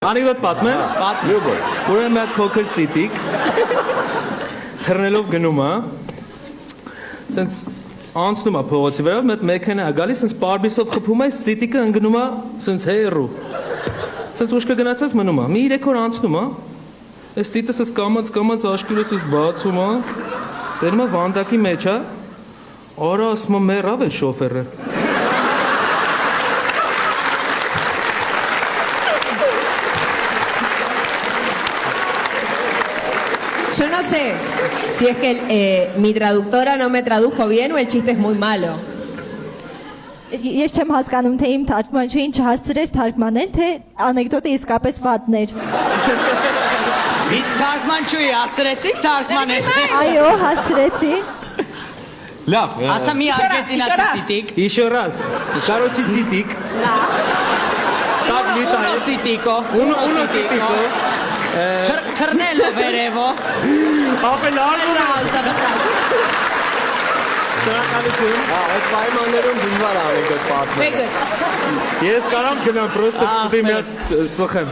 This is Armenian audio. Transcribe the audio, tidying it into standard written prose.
Անիվատ պատմեմ։ Ուրեմն մի հատ փոքր ծիտիկ թռնելով գնում է, սենց անցնում է փողոցի վրա, մի հատ մեքենա է գալիս, սենց պարբիսով խփում է, ծիտիկը ընկնում է, սենց հեռու։ Սենց ուշքը գնացած մնում է։ Մի 3 օր անցնում է, այս ծիտը սենց կամած աշկերտս էս բացում է, դերում է վանդակի մեջ է, արա ասում է մեռավ է շոֆերը։ Yo no sé si es que mi traductora no me tradujo bien o el chiste es muy malo. Ես չեմ հասկանում, թե իմ թարգմանչուին չհասցրեց թարգմանել, թե անեկդոտը իսկապես վատն էր։ Իսկ թարգմանչուի հասցրեցիք թարգմանել։ Այո, հասցրեցի։ Լավ, Ասա մի արգենտինացի ծիտիկ։ Еще раз. Короче, цитик. Так летает. Ծիտիկո։ Uno цитико. Թռնելով վերևո։ Ապելարն Շնորհակալություն։ Այդ պայմաններում դժվար է անեկդոտ պատմել։ Very good. Ես կարամ գնամ, պրոստը պիտի մի հատ ծխեմ։